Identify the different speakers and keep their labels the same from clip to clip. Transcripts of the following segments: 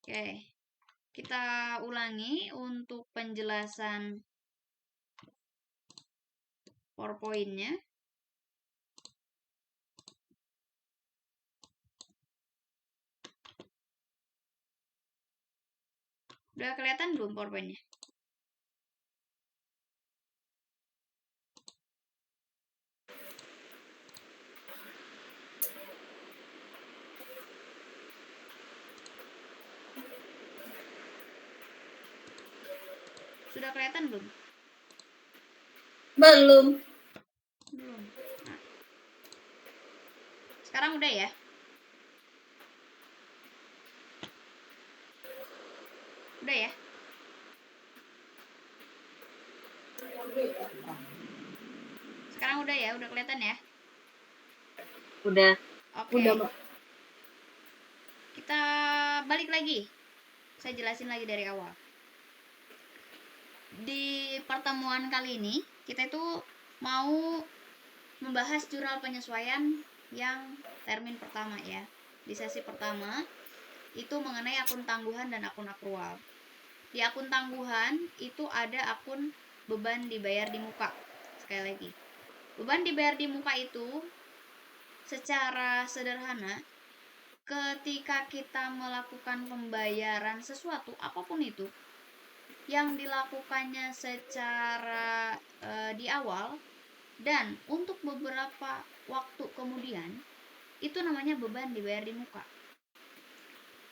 Speaker 1: Oke, kita ulangi untuk penjelasan PowerPoint-nya. Udah kelihatan belum PowerPoint-nya? Sudah kelihatan belum?
Speaker 2: Belum.
Speaker 1: Belum. Nah. Sekarang udah ya? Udah ya? Sekarang udah ya? Udah kelihatan ya?
Speaker 2: Udah.
Speaker 1: Oke.
Speaker 2: Udah, Mbak.
Speaker 1: Kita balik lagi. Saya jelasin lagi dari awal. Di pertemuan kali ini, kita itu mau membahas jurnal penyesuaian yang termin pertama ya. Di sesi pertama, itu mengenai akun tangguhan dan akun akrual. Di akun tangguhan, itu ada akun beban dibayar di muka. Sekali lagi. Beban dibayar di muka itu secara sederhana, ketika kita melakukan pembayaran sesuatu apapun itu yang dilakukannya secara di awal dan untuk beberapa waktu kemudian, itu namanya beban dibayar di muka.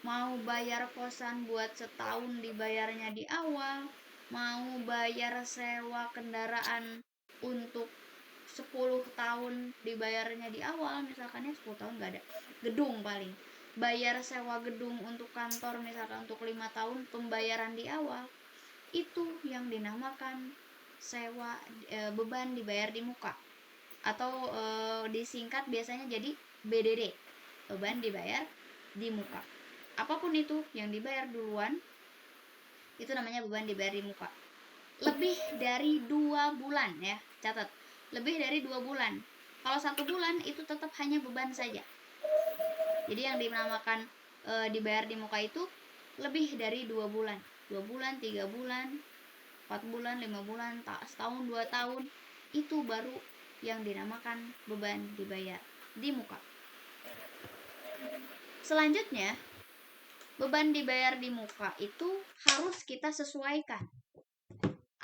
Speaker 1: Mau bayar kosan buat setahun dibayarnya di awal, mau bayar sewa kendaraan untuk 10 tahun dibayarnya di awal, misalkannya 10 tahun gak ada gedung, paling bayar sewa gedung untuk kantor misalkan untuk 5 tahun, pembayaran di awal, itu yang dinamakan sewa beban dibayar di muka, atau disingkat biasanya jadi BDD, beban dibayar di muka. Apapun itu yang dibayar duluan, itu namanya beban dibayar di muka. Lebih dari 2 bulan ya, catat, lebih dari 2 bulan. Kalau 1 bulan itu tetap hanya beban saja. Jadi yang dinamakan dibayar di muka itu lebih dari 2 bulan. 2 bulan, 3 bulan, 4 bulan, 5 bulan, setahun, 2 tahun, itu baru yang dinamakan beban dibayar di muka. Selanjutnya, beban dibayar di muka itu harus kita sesuaikan.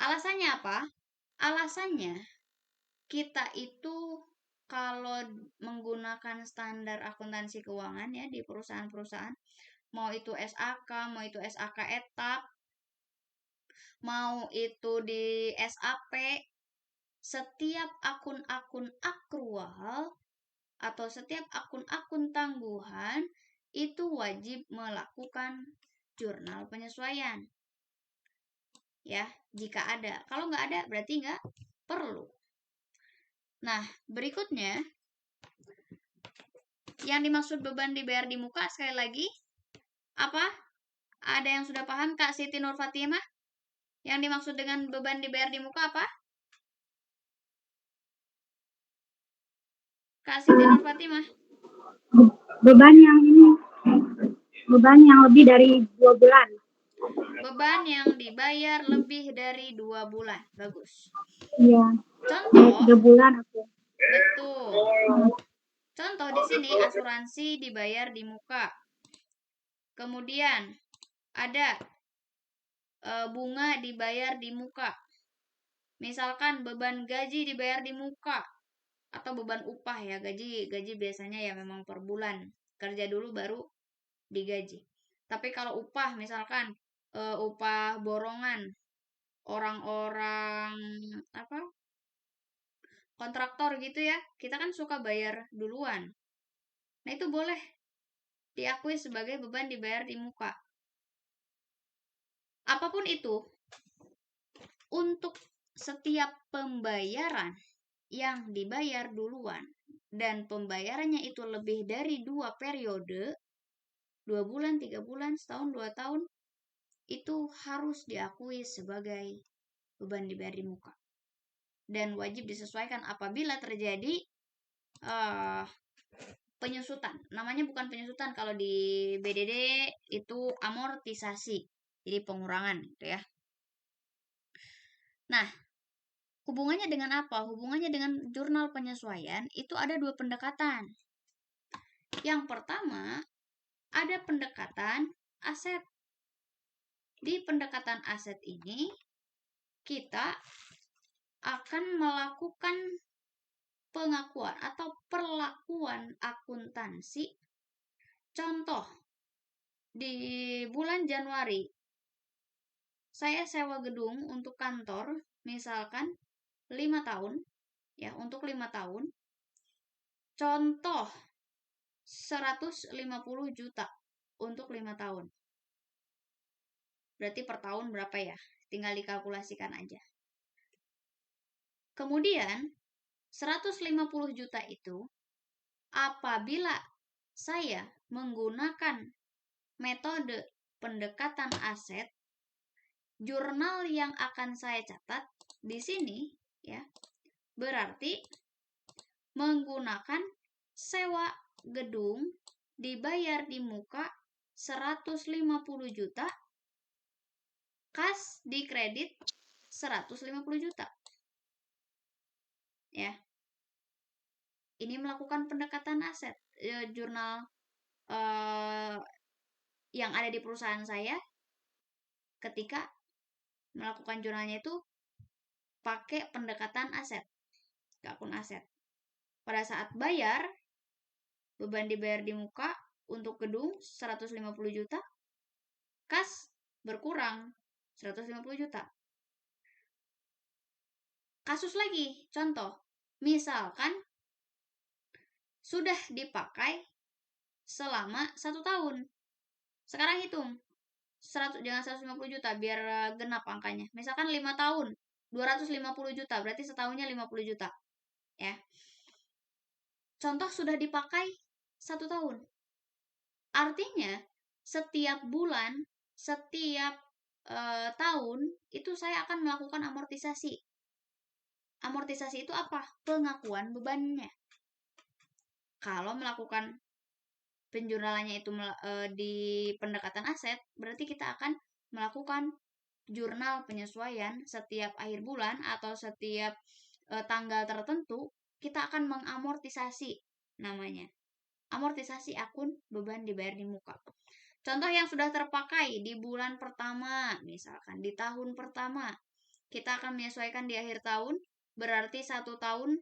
Speaker 1: Alasannya apa? Alasannya, kita itu kalau menggunakan standar akuntansi keuangan ya di perusahaan-perusahaan, mau itu SAK, mau itu SAK etap, mau itu di SAP, setiap akun-akun akrual atau setiap akun-akun tangguhan itu wajib melakukan jurnal penyesuaian. Ya, jika ada. Kalau nggak ada, berarti nggak perlu. Nah, berikutnya, yang dimaksud beban dibayar di muka, sekali lagi, apa? Ada yang sudah paham, Kak Siti Nur Fatimah? Yang dimaksud dengan beban dibayar di muka apa? Kak Siti Nur Fatimah?
Speaker 2: Beban yang lebih dari 2 bulan.
Speaker 1: Beban yang dibayar lebih dari 2 bulan. Bagus.
Speaker 2: Iya.
Speaker 1: Contoh,
Speaker 2: 3 bulan aku.
Speaker 1: betul. Contoh di sini asuransi dibayar di muka. Kemudian ada bunga dibayar di muka. Misalkan beban gaji dibayar di muka atau beban upah ya, gaji biasanya ya memang per bulan. Kerja dulu baru digaji. Tapi kalau upah misalkan upah borongan orang-orang apa? Kontraktor gitu ya. Kita kan suka bayar duluan. Nah, itu boleh diakui sebagai beban dibayar di muka. Apapun itu, untuk setiap pembayaran yang dibayar duluan dan pembayarannya itu lebih dari 2 periode, 2 bulan, 3 bulan, setahun, 2 tahun, itu harus diakui sebagai beban dibayar di muka. Dan wajib disesuaikan apabila terjadi penyusutan. Namanya bukan penyusutan, kalau di BDD itu amortisasi. Jadi pengurangan gitu ya. Nah, hubungannya dengan apa? Hubungannya dengan jurnal penyesuaian itu ada 2 pendekatan. Yang pertama, ada pendekatan aset. Di pendekatan aset ini, kita akan melakukan pengakuan atau perlakuan akuntansi. Contoh, di bulan Januari, saya sewa gedung untuk kantor, misalkan 5 tahun, ya, untuk 5 tahun. Contoh, 150 juta untuk 5 tahun. Berarti per tahun berapa ya? Tinggal dikalkulasikan aja. Kemudian, 150 juta itu, apabila saya menggunakan metode pendekatan aset, jurnal yang akan saya catat di sini ya, berarti menggunakan sewa gedung dibayar di muka 150 juta, kas di kredit 150 juta. Ya. Ini melakukan pendekatan aset. Jurnal yang ada di perusahaan saya ketika melakukan jurnalnya itu pakai pendekatan aset, akun aset. Pada saat bayar, beban dibayar di muka untuk gedung 150 juta, kas berkurang 150 juta. Kasus lagi, contoh, misalkan sudah dipakai selama 1 tahun. Sekarang hitung, jangan 150 juta, biar genap angkanya. Misalkan 5 tahun, 250 juta, berarti setahunnya 50 juta. Ya. Contoh sudah dipakai 1 tahun. Artinya, setiap bulan, setiap tahun, itu saya akan melakukan amortisasi. Amortisasi itu apa? Pengakuan bebannya. Kalau melakukan penjurnalannya itu di pendekatan aset, berarti kita akan melakukan jurnal penyesuaian setiap akhir bulan atau setiap tanggal tertentu. Kita akan mengamortisasi, namanya amortisasi akun beban dibayar di muka. Contoh yang sudah terpakai di bulan pertama, misalkan di tahun pertama, kita akan menyesuaikan di akhir tahun, berarti 1 tahun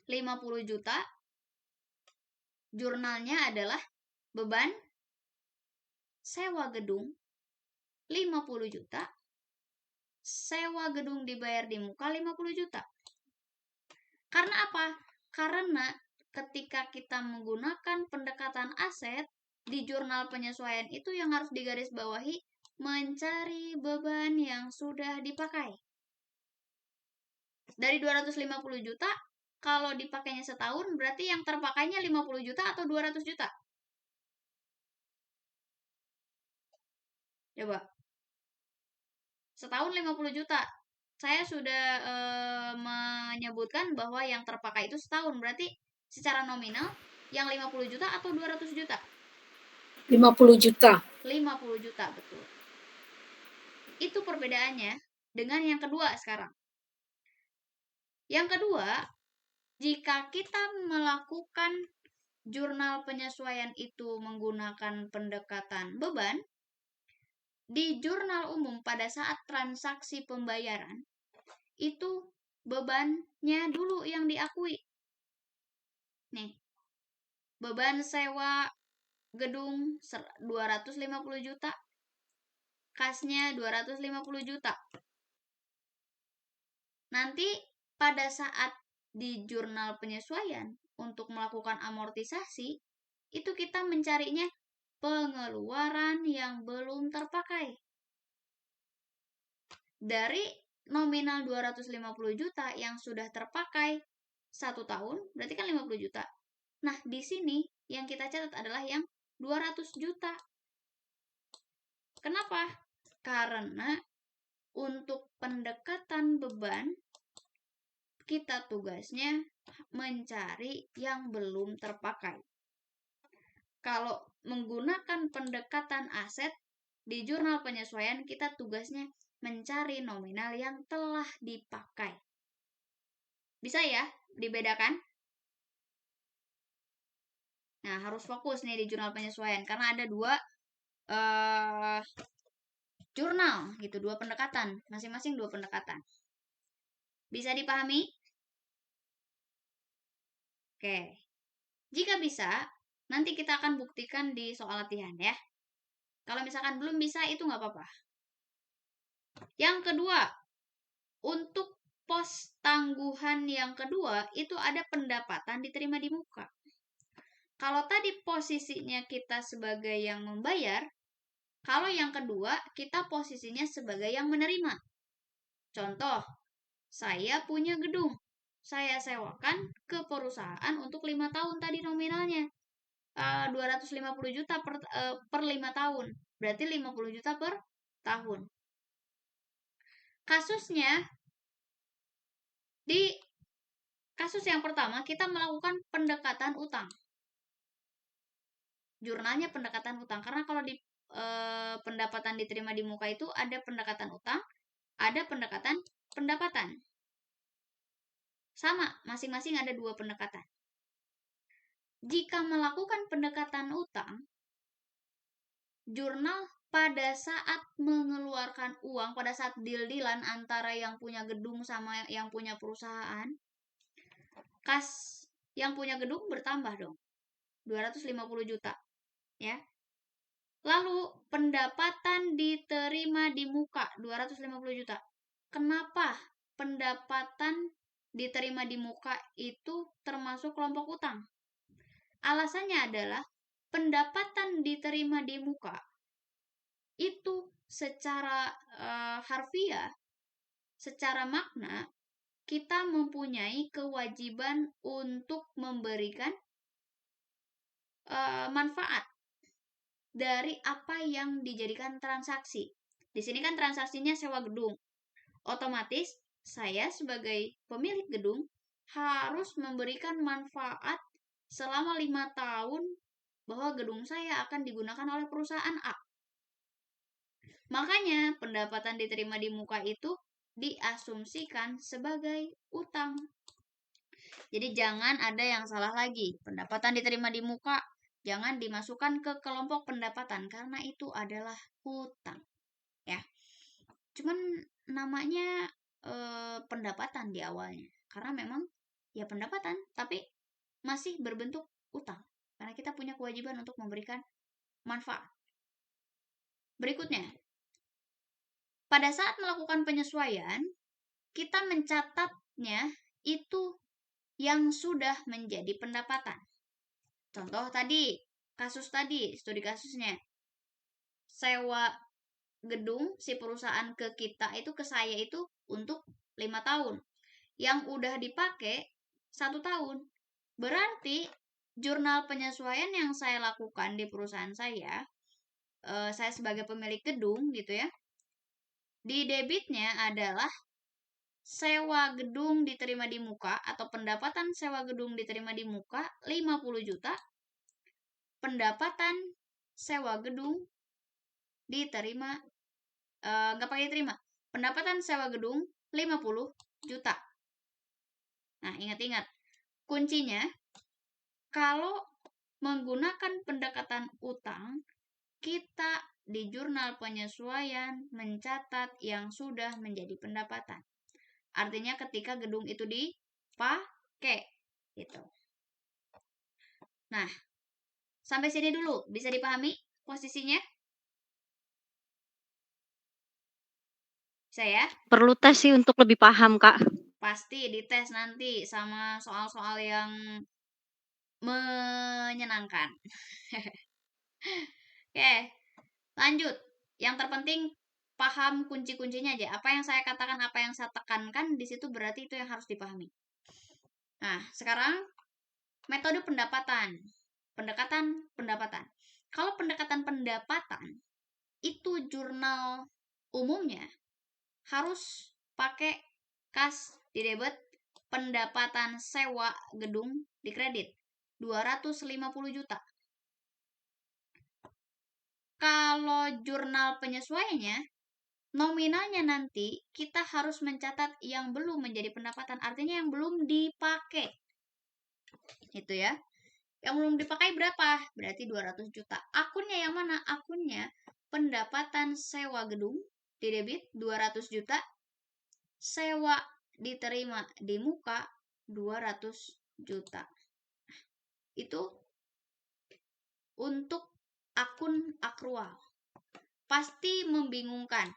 Speaker 1: 50 juta. Jurnalnya adalah beban sewa gedung 50 juta, sewa gedung dibayar di muka 50 juta. Karena apa? Karena ketika kita menggunakan pendekatan aset, di jurnal penyesuaian itu yang harus digarisbawahi, mencari beban yang sudah dipakai. Dari 250 juta, kalau dipakainya setahun, berarti yang terpakainya 50 juta atau 200 juta? Coba. Setahun 50 juta. Saya sudah menyebutkan bahwa yang terpakai itu setahun. Berarti secara nominal yang 50 juta atau 200 juta?
Speaker 2: 50 juta.
Speaker 1: 50 juta, betul. Itu perbedaannya dengan yang kedua sekarang. Yang kedua, jika kita melakukan jurnal penyesuaian itu menggunakan pendekatan beban, di jurnal umum pada saat transaksi pembayaran, itu bebannya dulu yang diakui. Nih, beban sewa gedung 250 juta, kasnya 250 juta. Nanti pada saat di jurnal penyesuaian untuk melakukan amortisasi, itu kita mencarinya pengeluaran yang belum terpakai. Dari nominal 250 juta yang sudah terpakai 1 tahun, berarti kan 50 juta. Nah, di sini yang kita catat adalah yang 200 juta. Kenapa? Karena untuk pendekatan beban, kita tugasnya mencari yang belum terpakai. Kalau menggunakan pendekatan aset di jurnal penyesuaian, kita tugasnya mencari nominal yang telah dipakai. Bisa ya dibedakan? Nah, harus fokus nih di jurnal penyesuaian karena ada dua jurnal gitu, dua pendekatan, masing-masing dua pendekatan. Bisa dipahami? Oke. Jika bisa, nanti kita akan buktikan di soal latihan ya. Kalau misalkan belum bisa, itu nggak apa-apa. Yang kedua, untuk pos tangguhan yang kedua, itu ada pendapatan diterima di muka. Kalau tadi posisinya kita sebagai yang membayar, kalau yang kedua, kita posisinya sebagai yang menerima. Contoh, saya punya gedung. Saya sewakan ke perusahaan untuk 5 tahun tadi nominalnya. 250 juta per 5 tahun. Berarti 50 juta per tahun. Kasusnya, di kasus yang pertama kita melakukan pendekatan utang. Jurnalnya pendekatan utang. Karena kalau di pendapatan diterima di muka itu ada pendekatan utang, ada pendekatan pendapatan. Sama, masing-masing ada dua pendekatan. Jika melakukan pendekatan utang, jurnal pada saat mengeluarkan uang, pada saat deal-dealan antara yang punya gedung sama yang punya perusahaan, kas yang punya gedung bertambah dong, 250 juta. Ya. Lalu pendapatan diterima di muka 250 juta. Kenapa pendapatan diterima di muka itu termasuk kelompok utang? Alasannya adalah pendapatan diterima di muka itu secara harfiah, secara makna, kita mempunyai kewajiban untuk memberikan manfaat dari apa yang dijadikan transaksi. Di sini kan transaksinya sewa gedung. Otomatis saya sebagai pemilik gedung harus memberikan manfaat selama 5 tahun bahwa gedung saya akan digunakan oleh perusahaan A. Makanya pendapatan diterima di muka itu diasumsikan sebagai utang. Jadi jangan ada yang salah lagi. Pendapatan diterima di muka jangan dimasukkan ke kelompok pendapatan karena itu adalah hutang. Ya. Cuman namanya pendapatan di awalnya. Karena memang ya pendapatan tapi masih berbentuk utang. Karena kita punya kewajiban untuk memberikan manfaat. Berikutnya, pada saat melakukan penyesuaian, kita mencatatnya itu yang sudah menjadi pendapatan. Contoh tadi, studi kasusnya. Sewa gedung si perusahaan ke kita itu, ke saya itu untuk 5 tahun. Yang udah dipakai 1 tahun. Berarti jurnal penyesuaian yang saya lakukan di perusahaan saya sebagai pemilik gedung gitu ya, di debitnya adalah sewa gedung diterima di muka atau pendapatan sewa gedung diterima di muka 50 juta, pendapatan sewa gedung diterima nggak pakai terima, pendapatan sewa gedung 50 juta. Nah, ingat-ingat kuncinya kalau menggunakan pendekatan utang, kita di jurnal penyesuaian mencatat yang sudah menjadi pendapatan. Artinya ketika gedung itu dipakai gitu. Nah, sampai sini dulu bisa dipahami posisinya? Bisa ya?
Speaker 3: Perlu tes sih untuk lebih paham, Kak.
Speaker 1: Pasti dites nanti sama soal-soal yang menyenangkan. Oke, lanjut. Yang terpenting paham kunci-kuncinya aja. Apa yang saya katakan, apa yang saya tekankan di situ berarti itu yang harus dipahami. Nah, sekarang metode pendapatan. Pendekatan pendapatan. Kalau pendekatan pendapatan itu jurnal umumnya harus pakai kas di debit, pendapatan sewa gedung di kredit 250 juta. Kalau jurnal penyesuaiannya, nominalnya nanti kita harus mencatat yang belum menjadi pendapatan, artinya yang belum dipakai. Itu ya. Yang belum dipakai berapa? Berarti 200 juta. Akunnya yang mana? Akunnya pendapatan sewa gedung di debit 200 juta, sewa diterima di muka 200 juta. Itu untuk akun akrual. Pasti membingungkan.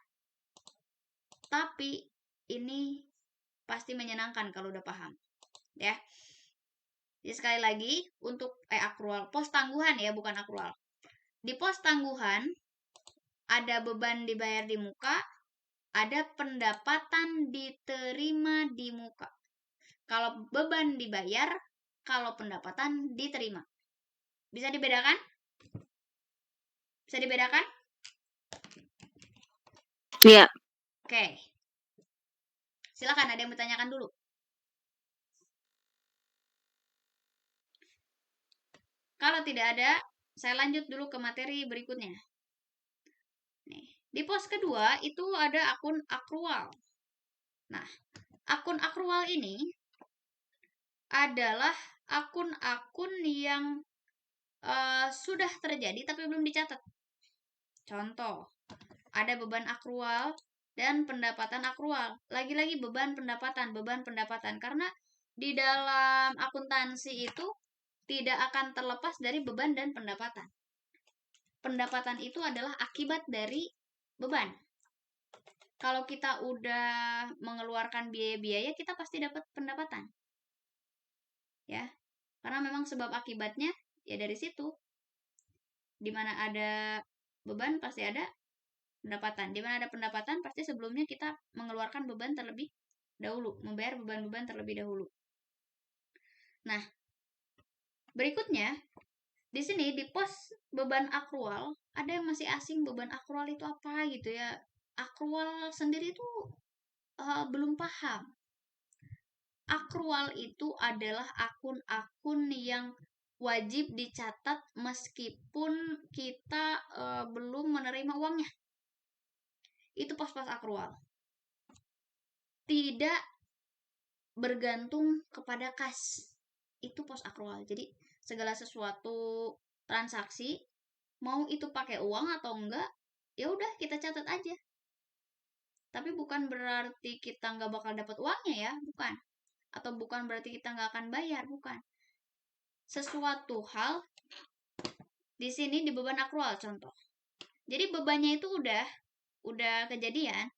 Speaker 1: Tapi ini pasti menyenangkan kalau udah paham. Ya. Jadi sekali lagi untuk akrual, pos tangguhan ya, bukan akrual. Di pos tangguhan ada beban dibayar di muka, ada pendapatan diterima di muka. Kalau beban dibayar, kalau pendapatan diterima. Bisa dibedakan? Bisa dibedakan?
Speaker 3: Iya.
Speaker 1: Oke. Silakan, ada yang bertanyakan dulu. Kalau tidak ada, saya lanjut dulu ke materi berikutnya. Nih, di pos kedua itu ada akun akrual. Nah, akun akrual ini adalah akun-akun yang sudah terjadi tapi belum dicatat. Contoh, ada beban akrual dan pendapatan akrual. Lagi-lagi beban pendapatan. Karena di dalam akuntansi itu tidak akan terlepas dari beban dan pendapatan. Pendapatan itu adalah akibat dari beban. Kalau kita udah mengeluarkan biaya-biaya, kita pasti dapat pendapatan. Ya. Karena memang sebab akibatnya ya dari situ. Di mana ada beban pasti ada pendapatan. Di mana ada pendapatan pasti sebelumnya kita mengeluarkan beban terlebih dahulu, membayar beban-beban terlebih dahulu. Nah, berikutnya di sini di pos beban akrual ada yang masih asing, beban akrual itu apa gitu ya. Akrual sendiri itu belum paham. Akrual itu adalah akun-akun yang wajib dicatat meskipun kita belum menerima uangnya. Itu pos-pos akrual. Tidak bergantung kepada kas. Itu pos akrual. Jadi segala sesuatu transaksi, mau itu pakai uang atau enggak, ya udah kita catat aja. Tapi bukan berarti kita nggak bakal dapat uangnya ya, bukan. Atau bukan berarti kita nggak akan bayar, bukan. Sesuatu hal di sini di beban akrual contoh. Jadi bebannya itu udah kejadian,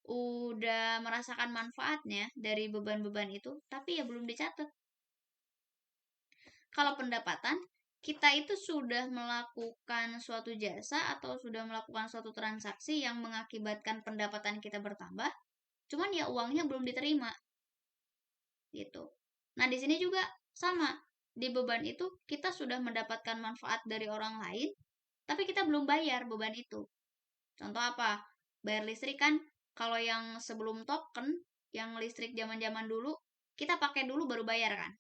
Speaker 1: udah merasakan manfaatnya dari beban-beban itu, tapi ya belum dicatat. Kalau pendapatan, kita itu sudah melakukan suatu jasa atau sudah melakukan suatu transaksi yang mengakibatkan pendapatan kita bertambah, cuman ya uangnya belum diterima. Gitu. Nah, di sini juga sama. Di beban itu kita sudah mendapatkan manfaat dari orang lain, tapi kita belum bayar beban itu. Contoh apa? Bayar listrik kan kalau yang sebelum token, yang listrik zaman-zaman dulu, kita pakai dulu baru bayar kan.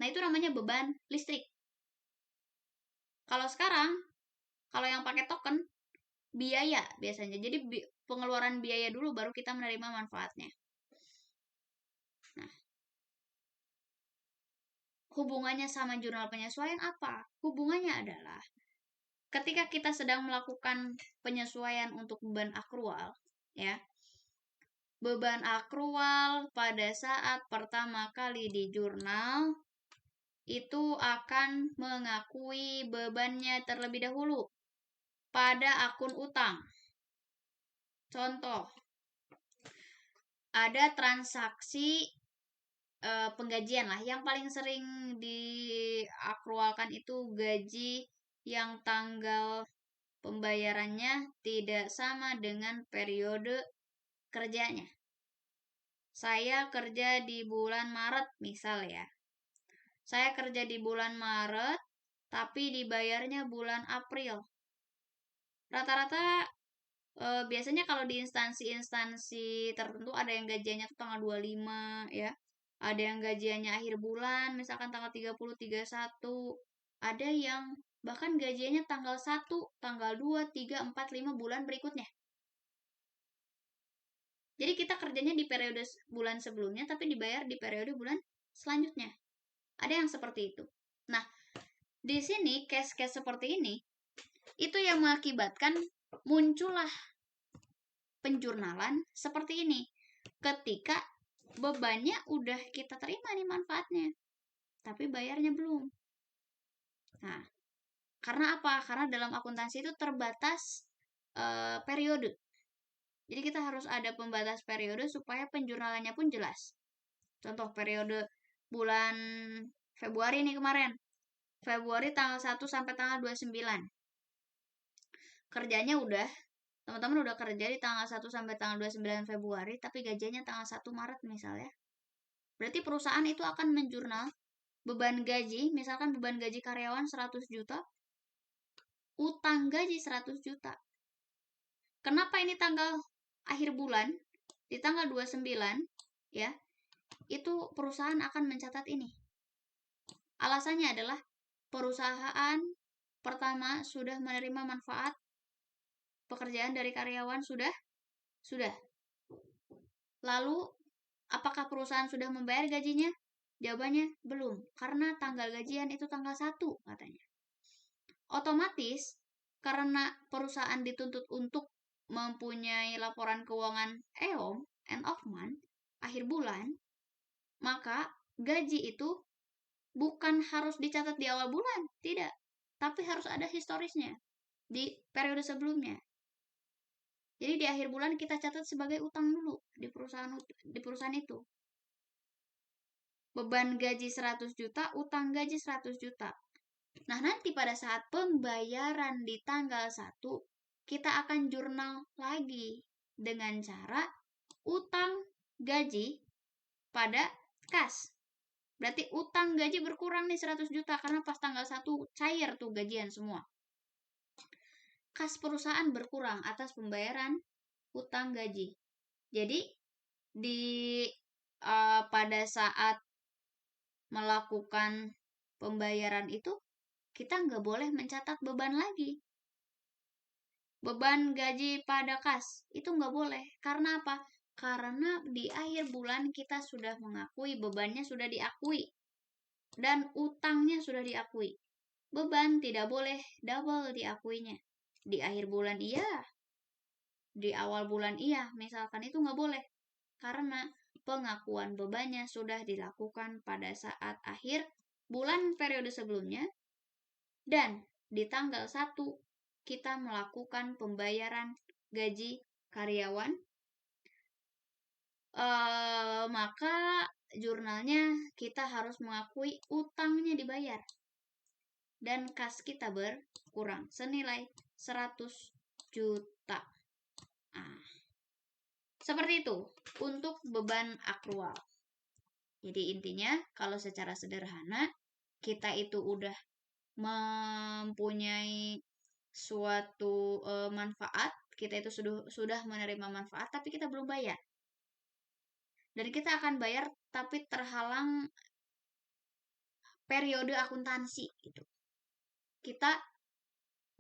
Speaker 1: Nah, itu namanya beban listrik. Kalau sekarang, kalau yang pakai token, biaya biasanya. Jadi pengeluaran biaya dulu baru kita menerima manfaatnya. Nah, hubungannya sama jurnal penyesuaian apa? Hubungannya adalah ketika kita sedang melakukan penyesuaian untuk beban akrual, ya. Beban akrual pada saat pertama kali di jurnal itu akan mengakui bebannya terlebih dahulu pada akun utang. Contoh, ada transaksi penggajian lah. Yang paling sering diakrualkan itu gaji yang tanggal pembayarannya tidak sama dengan periode kerjanya. Saya kerja di bulan Maret misal ya. Saya kerja di bulan Maret tapi dibayarnya bulan April. Rata-rata biasanya kalau di instansi-instansi tertentu ada yang gajiannya tuh tanggal 25 ya. Ada yang gajiannya akhir bulan, misalkan tanggal 30, 31. Ada yang bahkan gajiannya tanggal 1, tanggal 2, 3, 4, 5 bulan berikutnya. Jadi kita kerjanya di periode bulan sebelumnya, tapi dibayar di periode bulan selanjutnya. Ada yang seperti itu. Nah, di sini case-case seperti ini, itu yang mengakibatkan muncullah penjurnalan seperti ini. Ketika bebannya udah kita terima nih manfaatnya, tapi bayarnya belum. Nah, karena apa? Karena dalam akuntansi itu terbatas periode. Jadi kita harus ada pembatas periode supaya penjurnalannya pun jelas. Contoh periode bulan Februari nih kemarin. Februari tanggal 1 sampai tanggal 29. Kerjanya udah, teman-teman udah kerja di tanggal 1 sampai tanggal 29 Februari, tapi gajinya tanggal 1 Maret misalnya. Berarti perusahaan itu akan menjurnal beban gaji, misalkan beban gaji karyawan 100 juta, utang gaji 100 juta. Kenapa ini tanggal akhir bulan? Di tanggal 29, ya, itu perusahaan akan mencatat ini. Alasannya adalah perusahaan pertama sudah menerima manfaat pekerjaan dari karyawan sudah. Lalu apakah perusahaan sudah membayar gajinya? Jawabannya belum, karena tanggal gajian itu tanggal 1 katanya. Otomatis karena perusahaan dituntut untuk mempunyai laporan keuangan EOM, end of month, akhir bulan, maka gaji itu bukan harus dicatat di awal bulan, tidak. Tapi harus ada historisnya di periode sebelumnya. Jadi di akhir bulan kita catat sebagai utang dulu di perusahaan itu. Beban gaji 100 juta, utang gaji 100 juta. Nah, nanti pada saat pembayaran di tanggal 1, kita akan jurnal lagi dengan cara utang gaji pada kas. Berarti utang gaji berkurang nih 100 juta karena pas tanggal 1 cair tuh gajian semua. Kas perusahaan berkurang atas pembayaran utang gaji. Jadi pada saat melakukan pembayaran itu kita nggak boleh mencatat beban lagi. Beban gaji pada kas itu nggak boleh. Karena apa? Karena di akhir bulan kita sudah mengakui bebannya sudah diakui dan utangnya sudah diakui. Beban tidak boleh double diakuinya. Di akhir bulan iya, di awal bulan iya, misalkan itu nggak boleh. Karena pengakuan bebannya sudah dilakukan pada saat akhir bulan periode sebelumnya dan di tanggal 1 kita melakukan pembayaran gaji karyawan, maka jurnalnya kita harus mengakui utangnya dibayar dan kas kita berkurang senilai 100 juta. Nah, seperti itu untuk beban akrual. Jadi intinya kalau secara sederhana kita itu udah mempunyai suatu manfaat, kita itu sudah menerima manfaat tapi kita belum bayar. Dan kita akan bayar tapi terhalang periode akuntansi gitu. Kita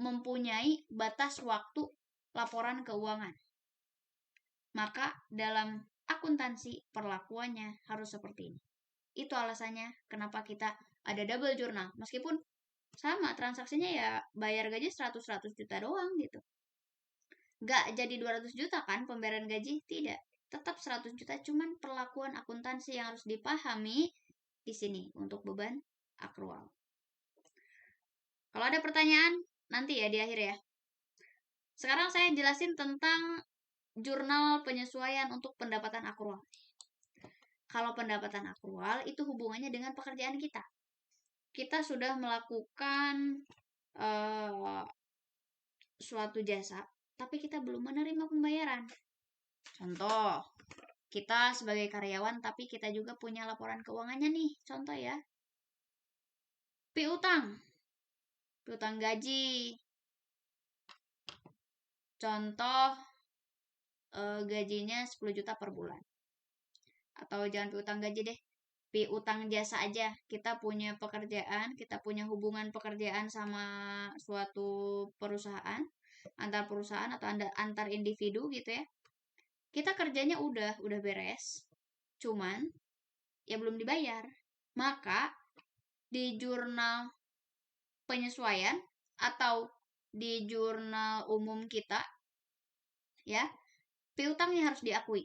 Speaker 1: mempunyai batas waktu laporan keuangan. Maka dalam akuntansi perlakuannya harus seperti ini. Itu alasannya kenapa kita ada double jurnal. Meskipun sama transaksinya ya bayar gaji 100 juta doang gitu. Gak jadi 200 juta kan pembayaran gaji? Tidak. Tetap 100 juta, cuman perlakuan akuntansi yang harus dipahami di sini untuk beban akrual. Kalau ada pertanyaan, nanti ya di akhir ya. Sekarang saya jelasin tentang jurnal penyesuaian untuk pendapatan akrual. Kalau pendapatan akrual itu hubungannya dengan pekerjaan kita. Kita sudah melakukan suatu jasa, tapi kita belum menerima pembayaran. Contoh, kita sebagai karyawan, tapi kita juga punya laporan keuangannya nih. Contoh ya, piutang gaji. Contoh, gajinya 10 juta per bulan. Atau jangan piutang gaji deh. piutang jasa aja. Kita punya pekerjaan, kita punya hubungan pekerjaan sama suatu perusahaan, antar perusahaan atau antar individu gitu ya. Kita kerjanya udah beres. Cuman ya belum dibayar. Maka di jurnal penyesuaian atau di jurnal umum kita ya, piutangnya harus diakui.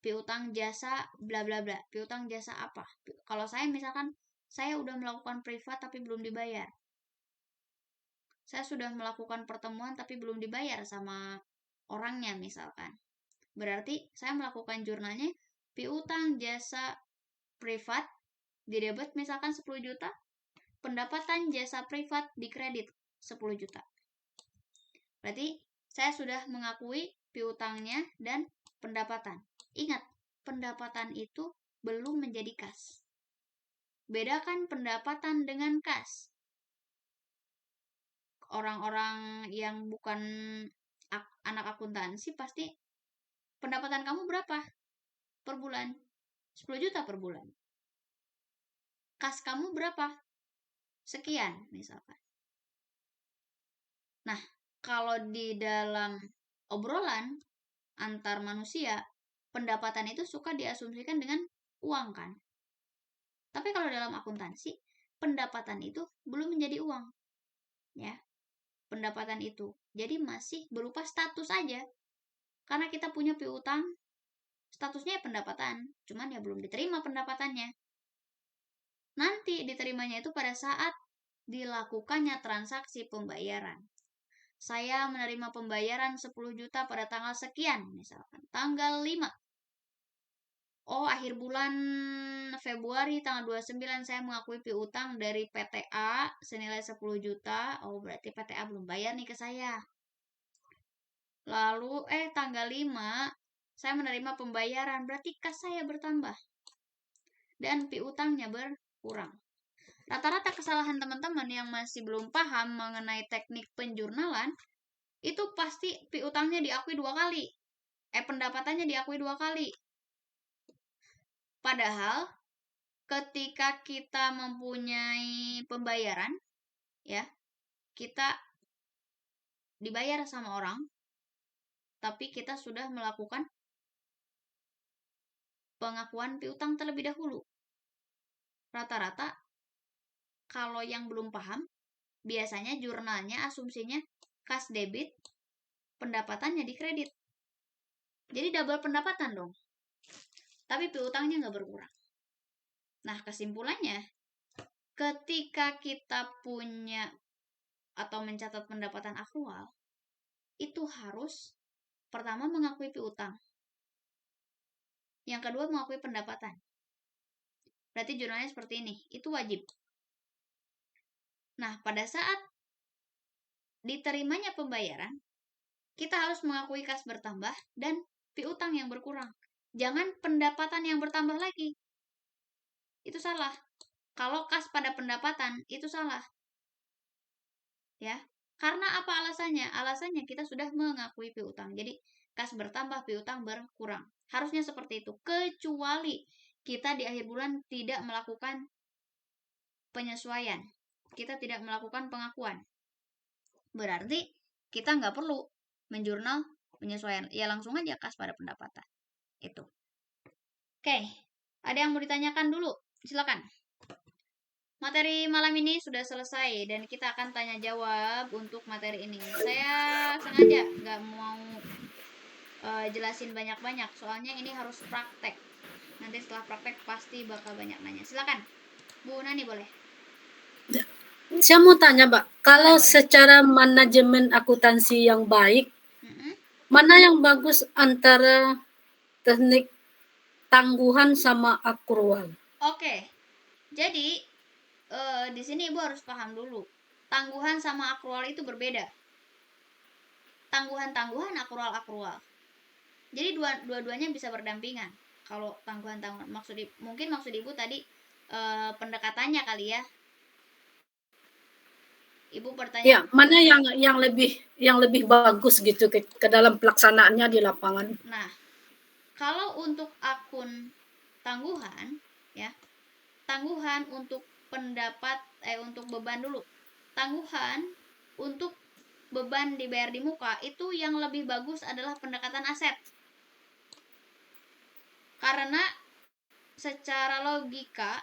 Speaker 1: Piutang jasa bla bla bla. Piutang jasa apa? Kalau saya misalkan saya udah melakukan privat tapi belum dibayar. Saya sudah melakukan pertemuan tapi belum dibayar sama orangnya misalkan. Berarti saya melakukan jurnalnya piutang jasa privat didebet misalkan 10 juta, pendapatan jasa privat dikredit 10 juta. Berarti saya sudah mengakui piutangnya dan pendapatan. Ingat, pendapatan itu belum menjadi kas. Bedakan pendapatan dengan kas. Orang-orang yang bukan anak akuntansi pasti pendapatan kamu berapa per bulan? 10 juta per bulan. Kas kamu berapa? Sekian misalkan. Nah, kalau di dalam obrolan antar manusia, pendapatan itu suka diasumsikan dengan uang kan. Tapi kalau dalam akuntansi, pendapatan itu belum menjadi uang. Ya. Pendapatan itu. Jadi masih berupa status aja. Karena kita punya piutang, statusnya pendapatan, cuman ya belum diterima pendapatannya. Nanti diterimanya itu pada saat dilakukannya transaksi pembayaran. Saya menerima pembayaran 10 juta pada tanggal sekian, misalkan tanggal 5. Oh, akhir bulan Februari tanggal 29 saya mengakui piutang dari PTA senilai 10 juta. Oh, berarti PTA belum bayar nih ke saya. Lalu tanggal 5 saya menerima pembayaran, berarti kas saya bertambah. Dan piutangnya berkurang. Rata-rata kesalahan teman-teman yang masih belum paham mengenai teknik penjurnalan, itu pasti piutangnya diakui 2 kali. Pendapatannya diakui 2 kali. Padahal ketika kita mempunyai pembayaran, ya, kita dibayar sama orang, tapi kita sudah melakukan pengakuan piutang terlebih dahulu. Rata-rata kalau yang belum paham, biasanya jurnalnya asumsinya kas debit, pendapatannya dikredit. Jadi double pendapatan dong. Tapi piutangnya nggak berkurang. Nah, kesimpulannya, ketika kita punya atau mencatat pendapatan akrual, itu harus pertama mengakui piutang. Yang kedua mengakui pendapatan. Berarti jurnalnya seperti ini, itu wajib. Nah, pada saat diterimanya pembayaran, kita harus mengakui kas bertambah dan piutang yang berkurang. Jangan pendapatan yang bertambah lagi. Itu salah. Kalau kas pada pendapatan, itu salah. Ya. Karena apa alasannya? Alasannya kita sudah mengakui piutang. Jadi, kas bertambah, piutang berkurang. Harusnya seperti itu. Kecuali kita di akhir bulan tidak melakukan penyesuaian. Kita tidak melakukan pengakuan. Berarti kita nggak perlu menjurnal penyesuaian. Ya langsung aja kas pada pendapatan. Itu. Oke. Ada yang mau ditanyakan dulu? Silakan. Materi malam ini sudah selesai dan kita akan tanya jawab untuk materi ini. Saya sengaja nggak mau jelasin banyak-banyak, soalnya ini harus praktek. Nanti setelah praktek pasti bakal banyak nanya. Silakan, Bu Nani boleh.
Speaker 2: Saya mau tanya, Mbak, kalau secara manajemen akuntansi yang baik, mana yang bagus antara teknik tangguhan sama akrual?
Speaker 1: Oke, jadi di sini Ibu harus paham dulu. Tangguhan sama akrual itu berbeda. Tangguhan-tangguhan, akrual-akrual. Jadi dua-duanya bisa berdampingan. Kalau tangguhan-tangguhan, mungkin maksud Ibu tadi pendekatannya kali ya. Ibu bertanya.
Speaker 2: Ya, mana yang lebih bagus gitu ke dalam pelaksanaannya di lapangan?
Speaker 1: Nah, kalau untuk akun tangguhan ya. Tangguhan untuk untuk beban dulu. Tangguhan untuk beban dibayar di muka itu yang lebih bagus adalah pendekatan aset. Karena secara logika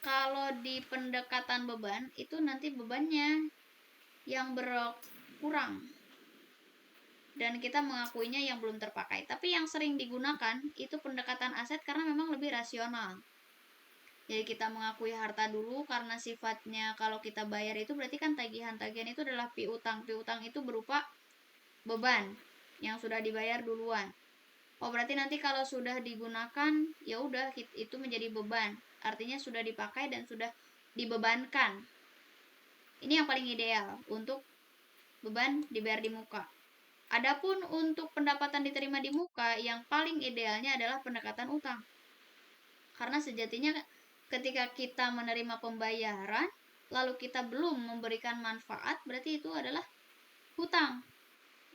Speaker 1: kalau di pendekatan beban itu nanti bebannya yang berkurang dan kita mengakuinya yang belum terpakai. Tapi yang sering digunakan itu pendekatan aset karena memang lebih rasional. Jadi kita mengakui harta dulu karena sifatnya kalau kita bayar itu berarti kan tagihan-tagihan itu adalah piutang. Piutang itu berupa beban yang sudah dibayar duluan. Oh, berarti nanti kalau sudah digunakan ya udah itu menjadi beban. Artinya sudah dipakai dan sudah dibebankan. Ini yang paling ideal untuk beban dibayar di muka. Adapun untuk pendapatan diterima di muka, yang paling idealnya adalah pendekatan utang. Karena sejatinya ketika kita menerima pembayaran, lalu kita belum memberikan manfaat, berarti itu adalah hutang.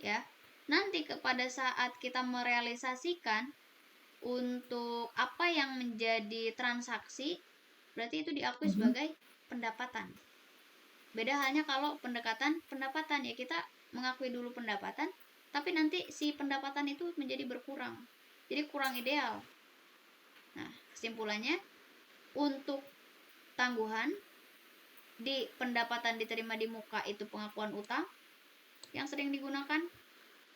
Speaker 1: Ya. Nanti pada saat kita merealisasikan untuk apa yang menjadi transaksi, berarti itu diakui sebagai pendapatan. Beda halnya kalau pendekatan ya, kita mengakui dulu pendapatan, tapi nanti si pendapatan itu menjadi berkurang. Jadi kurang ideal. Nah, kesimpulannya untuk tangguhan di pendapatan diterima di muka itu pengakuan utang yang sering digunakan.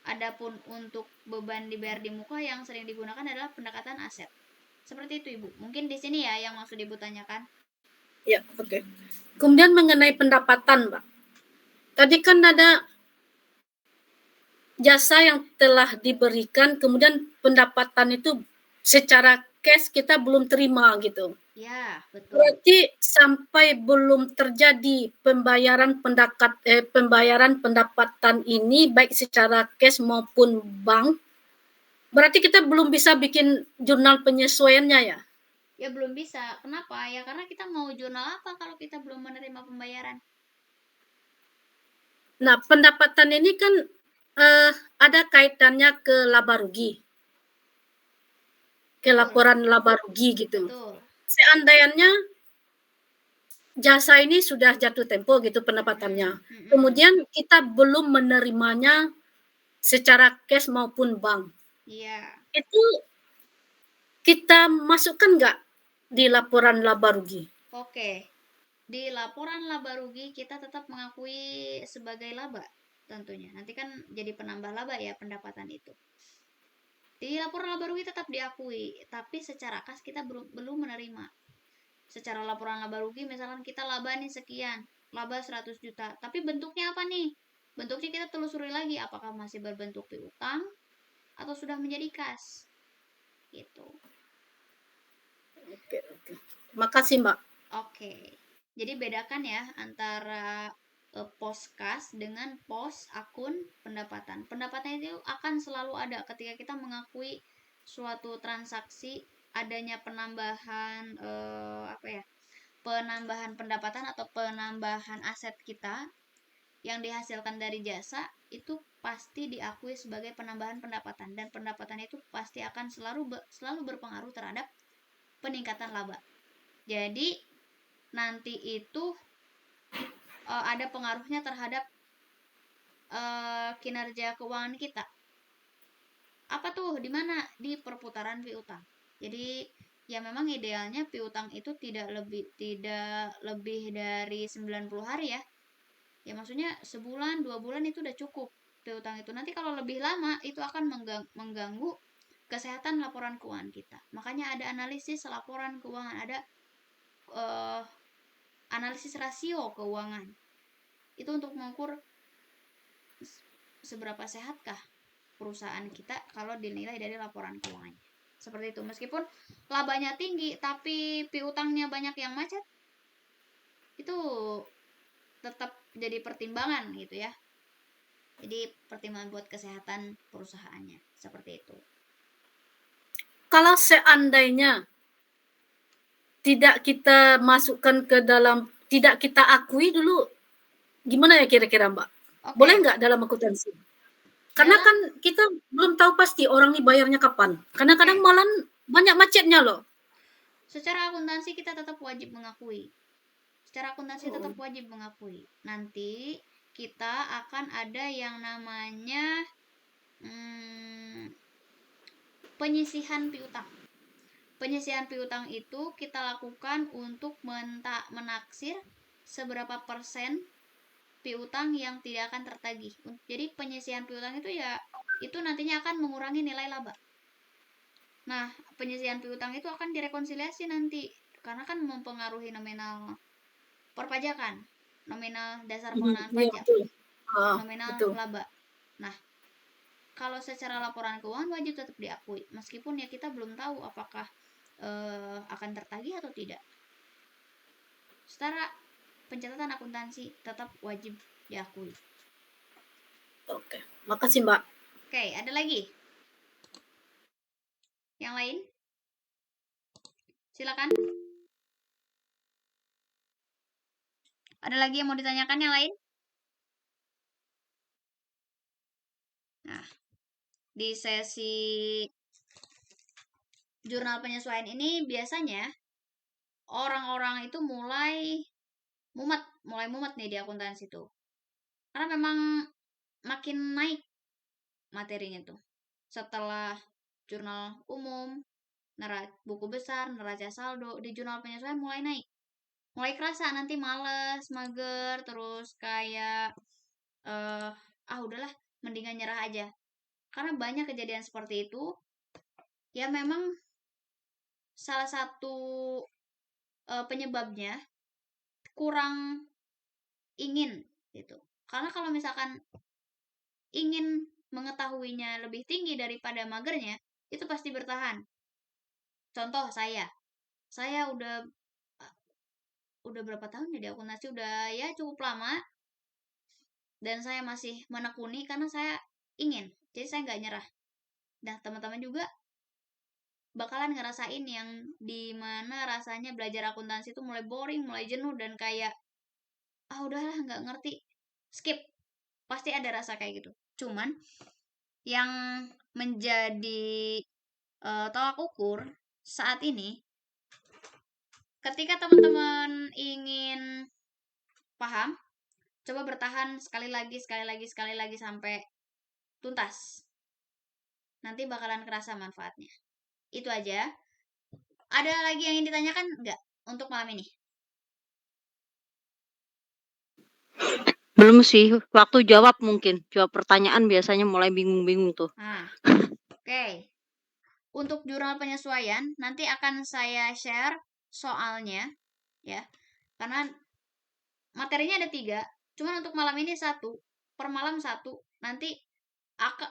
Speaker 1: Adapun untuk beban dibayar di muka yang sering digunakan adalah pendekatan aset. Seperti itu, Ibu. Mungkin di sini ya yang maksud Ibu tanyakan.
Speaker 2: Ya, oke. Kemudian mengenai pendapatan, Mbak. Tadi kan ada jasa yang telah diberikan, kemudian pendapatan itu secara cash kita belum terima gitu.
Speaker 1: Ya, betul.
Speaker 2: Berarti sampai belum terjadi pembayaran pendapatan ini baik secara cash maupun bank, berarti kita belum bisa bikin jurnal penyesuaiannya ya?
Speaker 1: Ya belum bisa. Kenapa? Ya karena kita mau jurnal apa kalau kita belum menerima pembayaran?
Speaker 2: Nah, pendapatan ini kan ada kaitannya ke laba rugi, ke laporan laba rugi gitu.
Speaker 1: Betul.
Speaker 2: Seandainya jasa ini sudah jatuh tempo gitu pendapatannya, kemudian kita belum menerimanya secara cash maupun bank.
Speaker 1: Iya.
Speaker 2: Itu kita masukkan nggak di laporan laba rugi?
Speaker 1: Oke. Di laporan laba rugi kita tetap mengakui sebagai laba tentunya. Nanti kan jadi penambah laba ya pendapatan itu. Di laporan laba rugi tetap diakui, tapi secara kas kita belum menerima. Secara laporan laba rugi misalkan kita laba nih sekian, laba 100 juta. Tapi bentuknya apa nih? Bentuknya kita telusuri lagi apakah masih berbentuk piutang atau sudah menjadi kas. Gitu.
Speaker 2: Oke. Makasih, Mbak.
Speaker 1: Oke. Jadi bedakan ya antara pos kas dengan pos akun pendapatan. Pendapatan itu akan selalu ada ketika kita mengakui suatu transaksi adanya penambahan penambahan pendapatan atau penambahan aset kita yang dihasilkan dari jasa, itu pasti diakui sebagai penambahan pendapatan, dan pendapatan itu pasti akan selalu berpengaruh terhadap peningkatan laba. Jadi nanti itu ada pengaruhnya terhadap kinerja keuangan kita. Apa tuh? Di mana? Di perputaran piutang. Jadi ya memang idealnya piutang itu tidak lebih dari 90 hari ya. Ya maksudnya sebulan, 2 bulan itu udah cukup piutang itu. Nanti kalau lebih lama itu akan mengganggu kesehatan laporan keuangan kita. Makanya ada analisis laporan keuangan, ada analisis rasio keuangan. Itu untuk mengukur seberapa sehatkah perusahaan kita kalau dinilai dari laporan keuangannya. Seperti itu. Meskipun labanya tinggi tapi piutangnya banyak yang macet, itu tetap jadi pertimbangan gitu ya. Jadi pertimbangan buat kesehatan perusahaannya. Seperti itu.
Speaker 2: Kalau seandainya tidak kita masukkan ke dalam, tidak kita akui dulu, gimana ya kira-kira, Mbak?
Speaker 1: Oke.
Speaker 2: Boleh nggak dalam akuntansi? Karena kan kita belum tahu pasti orang ini bayarnya kapan. Kadang-kadang malah banyak macetnya loh.
Speaker 1: Secara akuntansi kita tetap wajib mengakui. Secara akuntansi tetap
Speaker 2: Oh.
Speaker 1: wajib mengakui. Nanti kita akan ada yang namanya penyisihan piutang. Penyisihan piutang itu kita lakukan untuk menaksir seberapa persen piutang yang tidak akan tertagih. Jadi penyisihan piutang itu ya itu nantinya akan mengurangi nilai laba. Nah, penyisihan piutang itu akan direkonsiliasi nanti karena kan mempengaruhi nominal perpajakan, nominal dasar pengenaan
Speaker 2: Iya
Speaker 1: pajak,
Speaker 2: betul.
Speaker 1: nominal
Speaker 2: Betul.
Speaker 1: laba. Nah, kalau secara laporan keuangan wajib tetap diakui meskipun ya kita belum tahu apakah akan tertagih atau tidak. Secara pencatatan akuntansi tetap wajib diakui.
Speaker 2: Oke, makasih Mbak.
Speaker 1: Oke, ada lagi? Yang lain? Silakan. Ada lagi yang mau ditanyakan yang lain? Nah, di sesi jurnal penyesuaian ini biasanya orang-orang itu mulai mumet nih di akuntansi tuh. Karena memang makin naik materinya tuh. Setelah jurnal umum, buku besar, neraca saldo, di jurnal penyesuaian mulai naik. Mulai kerasa nanti males, mager, terus kayak udahlah, mendingan nyerah aja. Karena banyak kejadian seperti itu. Ya memang salah satu penyebabnya kurang ingin gitu. Karena kalau misalkan ingin mengetahuinya lebih tinggi daripada magernya, itu pasti bertahan. Contoh saya udah berapa tahun jadi akuntansi, udah ya cukup lama, dan saya masih menekuni karena saya ingin, jadi saya nggak nyerah. Nah, teman-teman juga bakalan ngerasain yang dimana rasanya belajar akuntansi itu mulai boring, mulai jenuh, dan kayak udahlah nggak ngerti, skip. Pasti ada rasa kayak gitu. Cuman yang menjadi tolak ukur saat ini, ketika teman-teman ingin paham, coba bertahan sekali lagi sampai tuntas. Nanti bakalan kerasa manfaatnya. Itu aja. Ada lagi yang ingin ditanyakan nggak untuk malam ini?
Speaker 3: Belum sih, waktu jawab mungkin. Jawab pertanyaan biasanya mulai bingung-bingung tuh.
Speaker 1: Oke. Untuk jurnal penyesuaian, nanti akan saya share soalnya, ya. Karena materinya ada 3, cuman untuk malam ini 1, per malam 1. Nanti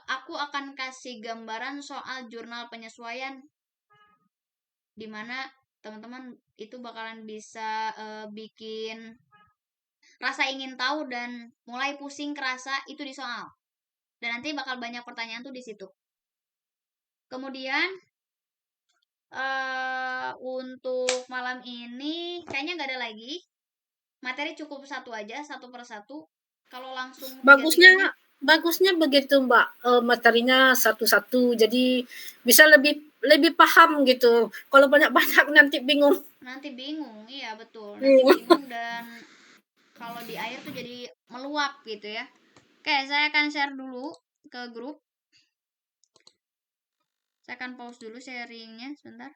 Speaker 1: aku akan kasih gambaran soal jurnal penyesuaian, dimana teman-teman itu bakalan bisa bikin rasa ingin tahu dan mulai pusing kerasa itu di soal. Dan nanti bakal banyak pertanyaan tuh di situ. Kemudian untuk malam ini kayaknya nggak ada lagi. Materi cukup 1 aja, 1 per 1. Kalau langsung
Speaker 2: Bagusnya begitu Mbak, materinya satu-satu, jadi bisa lebih paham gitu. Kalau banyak-banyak nanti bingung.
Speaker 1: Iya betul. Nanti bingung, dan kalau di air tuh jadi meluap gitu ya. Oke, saya akan share dulu ke grup. Saya akan pause dulu sharingnya sebentar.